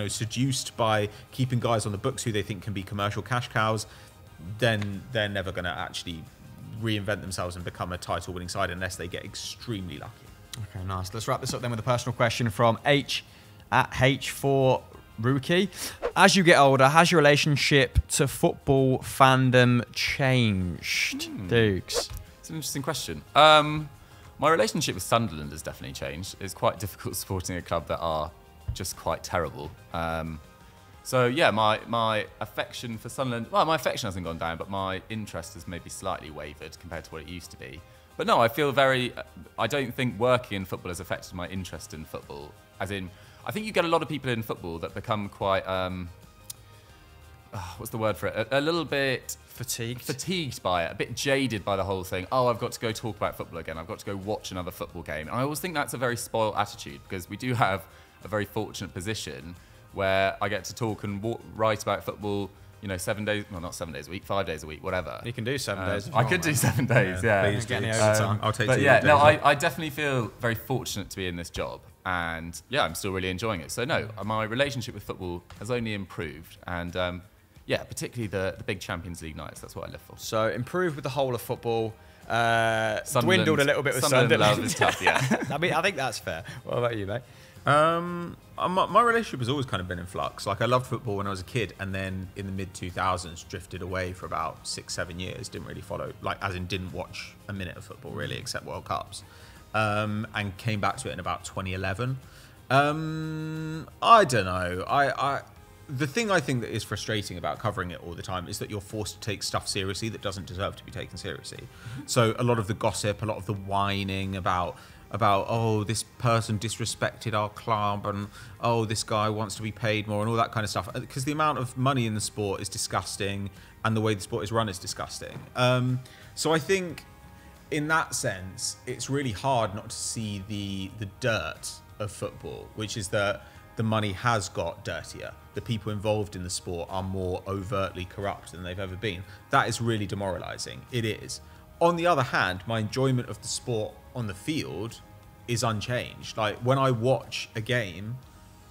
seduced by keeping guys on the books who they think can be commercial cash cows, then they're never going to actually reinvent themselves and become a title-winning side unless they get extremely lucky. Okay, nice. Let's wrap this up then with a personal question from H at H4 Rookie. as you get older, has your relationship to football fandom changed, Dukes? It's an interesting question. My relationship with Sunderland has definitely changed. It's quite difficult supporting a club that are just quite terrible. So yeah, my affection for Sunderland, well, my affection hasn't gone down, but my interest has maybe slightly wavered compared to what it used to be. But no, I feel I don't think working in football has affected my interest in football. As in, I think you get a lot of people in football that become quite, what's the word for it? A little bit fatigued by it, a bit jaded by the whole thing. Oh, I've got to go talk about football again. I've got to go watch another football game. And I always think that's a very spoiled attitude, because we do have a very fortunate position where I get to talk and write about football, 7 days, well, not 7 days a week, 5 days a week, whatever. You can do 7 days. I could do 7 days, yeah. Please do. Get any overtime. I'll take But 2 yeah, days no, off. I definitely feel very fortunate to be in this job. And yeah, I'm still really enjoying it. So no, my relationship with football has only improved. And yeah, particularly the big Champions League nights. That's what I live for. So improved with the whole of football. Dwindled a little bit with Sunderland. Love is tough, yeah. I mean, I think that's fair. What about you, mate? My relationship has always kind of been in flux. Like, I loved football when I was a kid, and then in the mid-2000s drifted away for about 6-7 years. Didn't really follow, didn't watch a minute of football really, except World Cups. And came back to it in about 2011. I don't know. The thing I think that is frustrating about covering it all the time is that you're forced to take stuff seriously that doesn't deserve to be taken seriously. So a lot of the gossip, a lot of the whining about oh, this person disrespected our club, and oh, this guy wants to be paid more, and all that kind of stuff, because the amount of money in the sport is disgusting and the way the sport is run is disgusting. So I think in that sense it's really hard not to see the dirt of football, which is that the money has got dirtier. The people involved in the sport are more overtly corrupt than they've ever been. That is really demoralizing. It is. On the other hand, my enjoyment of the sport on the field is unchanged. Like, when I watch a game,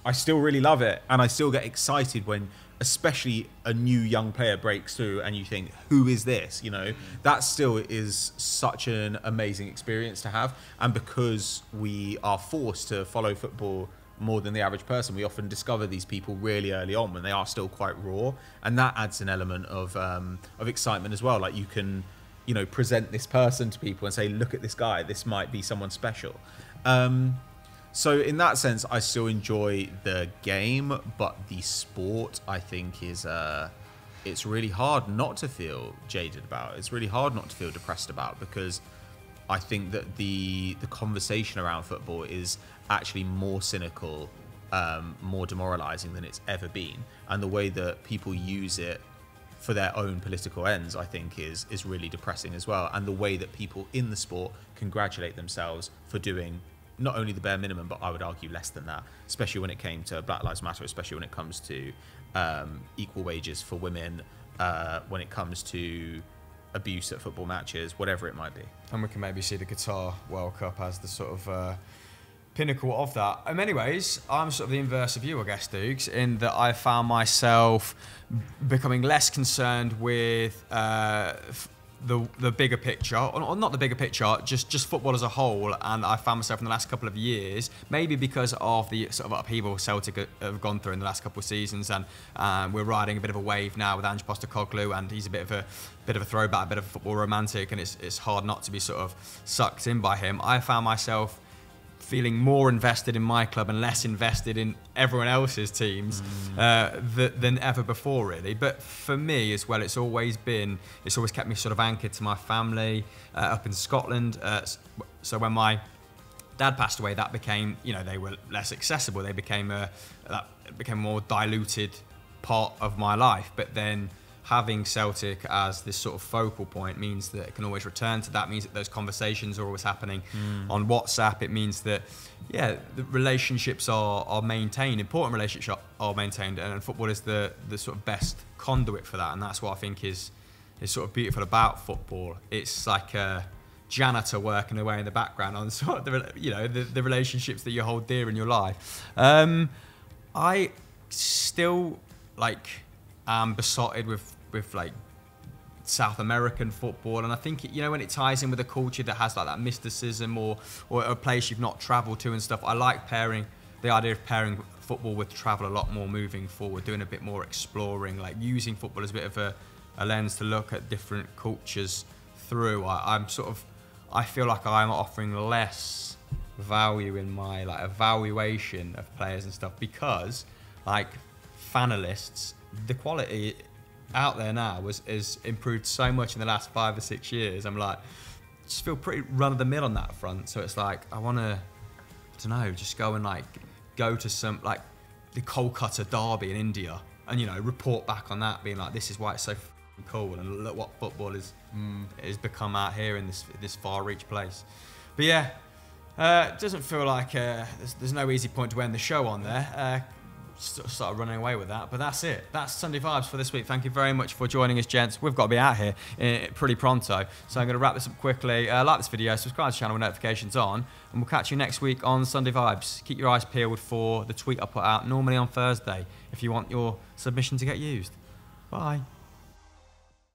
I still really love it, and I still get excited when especially a new young player breaks through and you think, who is this? That still is such an amazing experience to have. And because we are forced to follow football more than the average person, we often discover these people really early on when they are still quite raw, and that adds an element of excitement as well. Like, you can present this person to people and say, look at this guy, this might be someone special. So in that sense, I still enjoy the game, but the sport, I think, is it's really hard not to feel jaded about. It's really hard not to feel depressed about, because I think that the conversation around football is actually more cynical, more demoralizing than it's ever been. And the way that people use it for their own political ends, I think, is really depressing as well. And the way that people in the sport congratulate themselves for doing not only the bare minimum, but I would argue less than that, especially when it came to Black Lives Matter, especially when it comes to equal wages for women, when it comes to abuse at football matches, whatever it might be. And we can maybe see the Qatar World Cup as the sort of pinnacle of that. In many ways, I'm sort of the inverse of you, I guess, Dukes, in that I found myself becoming less concerned with the bigger picture, or not the bigger picture, just football as a whole. And I found myself in the last couple of years, maybe because of the sort of upheaval Celtic have gone through in the last couple of seasons, and we're riding a bit of a wave now with Ange Postecoglou, and he's a bit of a throwback, a bit of a football romantic, and it's hard not to be sort of sucked in by him. I found myself feeling more invested in my club and less invested in everyone else's teams than ever before, really. But for me as well, it's always kept me sort of anchored to my family up in Scotland. So when my dad passed away, that became, they were less accessible. They became a more diluted part of my life. But then having Celtic as this sort of focal point means that it can always return to that, means that those conversations are always happening on WhatsApp. It means that, the relationships are maintained, important relationships are maintained, and football is the sort of best conduit for that. And that's what I think is sort of beautiful about football. It's like a janitor working away in the background on sort of the relationships that you hold dear in your life. I still am besotted with South American football, and I think when it ties in with a culture that has that mysticism or a place you've not travelled to and stuff, I like pairing the idea of pairing football with travel a lot more moving forward, doing a bit more exploring, like using football as a bit of a lens to look at different cultures through. I feel like I'm offering less value in my like evaluation of players and stuff, because like fanalists, the quality out there now is improved so much in the last 5 or 6 years. I'm like, just feel pretty run of the mill on that front. So it's like I want to, I don't know, just go and like go to some like the Kolkata derby in India and, you know, report back on that, being like, this is why it's so cool and look what football is become out here in this far reach place. But yeah, it doesn't feel like there's no easy point to end the show on there. Started running away with that, but that's it. That's Sunday Vibes for this week. Thank you very much for joining us, gents. We've got to be out here pretty pronto, so I'm going to wrap this up quickly. Like this video, subscribe to the channel with notifications on, and we'll catch you next week on Sunday Vibes. Keep your eyes peeled for the tweet I put out normally on Thursday if you want your submission to get used. Bye.